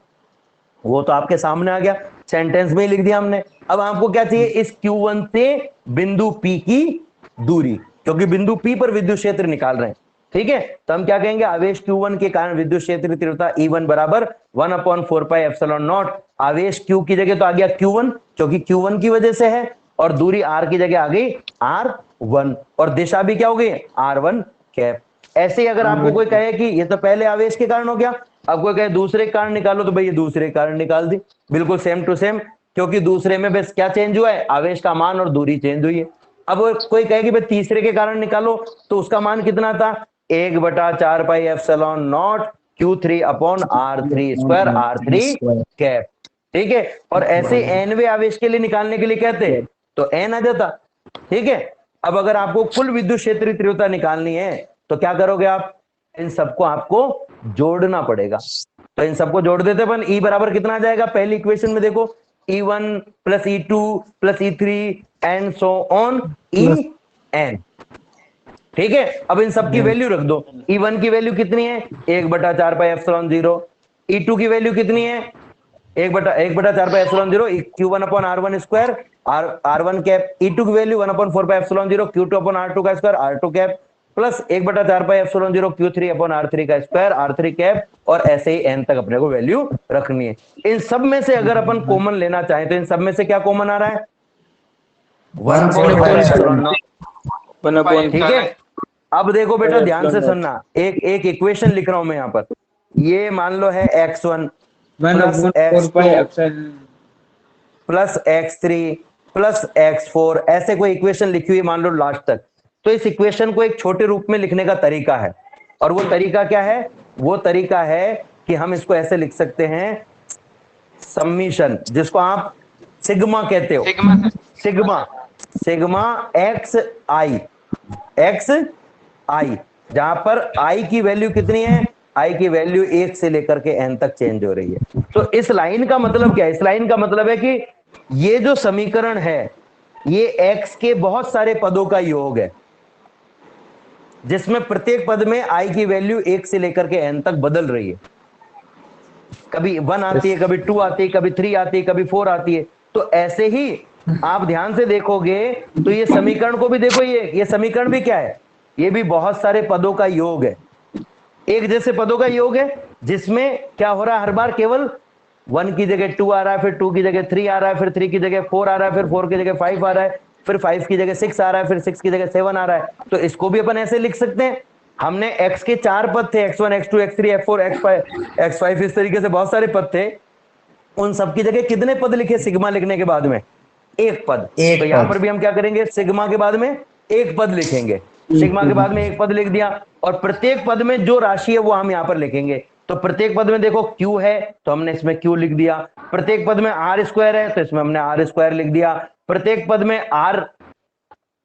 वो तो आपके सामने आ गया, सेंटेंस में ही लिख दिया हमने। अब आपको क्या चाहिए, इस q1 से बिंदु p की दूरी, क्योंकि बिंदु p पर विद्युत क्षेत्र निकाल रहे हैं। ठीक है, तो हम क्या कहेंगे, आवेश q1 के कारण विद्युत क्षेत्र की तीव्रता E1 बराबर 1/4 पाई एप्सिलॉन नॉट, आवेश q की जगह तो आ गया q1 क्योंकि q1 की वजह से है, और दूरी r की जगह आ गई r1, और दिशा भी क्या हो गई, r1 कैप। ऐसे ही अगर आपको कोई कहे कि ये तो पहले आवेश के कारण हो गया, अब कोई कहे दूसरे कारण निकालो, तो भाई ये दूसरे कारण निकाल दी, बिल्कुल सेम टू सेम, क्योंकि दूसरे में बस क्या चेंज हुआ है, आवेश का मान और दूरी चेंज हुई है। अब कोई कहे कि भाई तीसरे के कारण निकालो, तो उसका मान कितना था, 1/4 pi epsilon not Q3 upon R3 square R3 cap. ठीक है, और ऐसे nवे आवेश के लिए निकालने के लिए कहते हैं तो n आ जाता। ठीक है, अब अगर आपको कुल विद्युत क्षेत्र की तीव्रता निकालनी है तो क्या करोगे आप, इन सबको आपको जोड़ना पड़ेगा। तो इन सबको जोड़ देते अपन, E बराबर कितना आ जाएगा, पहली इक्वेशन में देखो, E1 plus E2 plus E3 and so on En। ठीक है, अब इन सब की वैल्यू रख दो, E1 की वैल्यू कितनी है, 1/4 पाई एप्सिलॉन 0, E2 की वैल्यू कितनी है, 1/4 pi epsilon 0 Q1 upon R1 square R1 cap, E2 की value 1/4 pi epsilon 0 Q2 upon R2 का square R2 cap, plus 1/4 pi epsilon 0 Q3 upon R3 का स्क्वायर R3 कैप, और ऐसे ही n तक अपने को वैल्यू रखनी है। इन सब में से अगर अपन कॉमन लेना चाहें तो इन सब में से क्या कॉमन आ रहा है, 1/4 पाई एप्सिलॉन नॉट। ठीक है, अब देखो बेटा ध्यान से सुनना, एक इक्वेशन लिख रहा हूं मैं यहां पर, ये मान लो है x1 plus x2 plus x3 plus x4, ऐसे कोई इक्वेशन लिखी हुई मान लो लास्ट तक। तो इस इक्वेशन को एक छोटे रूप में लिखने का तरीका है, और वो तरीका क्या है, वो तरीका है कि हम इसको ऐसे लिख सकते हैं, सम्मिशन, जिसको आप सिग्मा कहते हो, सिग्मा एक्स आई, जहां पर आई की वैल्यू कितनी है, आई की वैल्यू 1 से लेकर के n तक चेंज हो रही है। तो इस लाइन का मतलब क्या है, इस लाइन का मतलब है कि ये जो समीकरण है ये x के बहुत सारे पदों का योग है, जिसमें प्रत्येक पद में आई की वैल्यू 1 से लेकर के n तक बदल रही है, कभी 1 आती है, कभी 2 आती है, कभी 3 आती है, कभी 4 आती है। तो ऐसे ही आप ध्यान से देखोगे तो ये समीकरण को भी देखो, ये समीकरण भी क्या है, ये भी बहुत सारे पदों का योग है, एक जैसे पदों का योग है, जिसमें क्या हो रहा है, हर बार केवल 1 की जगह 2 आ रहा है, फिर 2 की जगह 3 आ रहा है, फिर 3 की जगह 4 आ रहा है, फिर 4 की जगह 5 आ रहा है, फिर 5 की जगह 6 आ रहा है, फिर 6 की जगह 7 आ रहा है। तो इसको भी अपन ऐसे लिख सकते हैं, हमने x के 4 पद थे, x1 x2 x3 x4 x5, इस तरीके से बहुत सारे पद थे, उन सबकी जगह कितने पद लिखे सिग्मा लिखने के बाद में, एक पद। तो यहां पर भी हम क्या करेंगे, सिग्मा के बाद में एक पद लिखेंगे, सिग्मा के बाद में एक पद लिख दिया, और प्रत्येक पद में जो राशि है वो हम यहां पर लिखेंगे। तो प्रत्येक पद में देखो q है तो हमने इसमें q लिख दिया, प्रत्येक पद में r स्क्वायर है तो इसमें हमने r स्क्वायर लिख दिया, प्रत्येक पद में r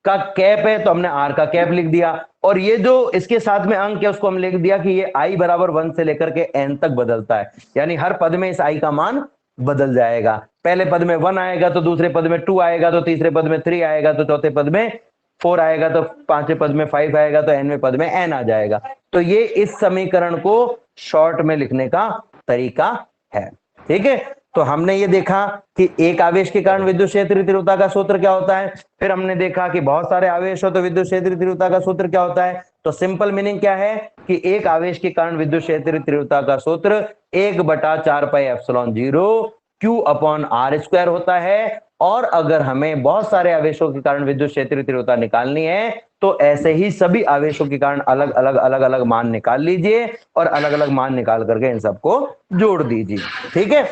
का कैप है तो हमने r का कैप लिख दिया, और ये जो इसके साथ में अंक है उसको हम लिख दिया कि ये i बराबर 1 से लेकर के n तक बदलता है, यानी हर पद में इस i का मान बदल जाएगा। पहले पद में 1 आएगा तो दूसरे पद में 2 आएगा, तो तीसरे पद में 3 आएगा, तो चौथे पद में 4 आएगा, तो पांचवें पद में 5 आएगा, तो nवें पद में n आ जाएगा। तो ये इस समीकरण को शॉर्ट में लिखने का तरीका है। ठीक है, तो हमने ये देखा कि एक आवेश के कारण विद्युत क्षेत्र की तीव्रता का सूत्र क्या होता है, फिर हमने देखा कि बहुत सारे आवेश हो तो विद्युत क्षेत्र की तीव्रता का सूत्र क्या होता है। तो सिंपल मीनिंग क्या है कि एक आवेश के कारण विद्युत क्षेत्र की तीव्रता का सूत्र 1/4 pi epsilon 0 Q upon R square होता है, और अगर हमें बहुत सारे आवेशों के कारण विद्युत क्षेत्र की तीव्रता निकालनी है तो ऐसे ही सभी आवेशों के कारण अलग अलग मान निकाल लीजिए, और अलग अलग मान निकाल करके इन सबको जोड़ दीजिए। ठीक है।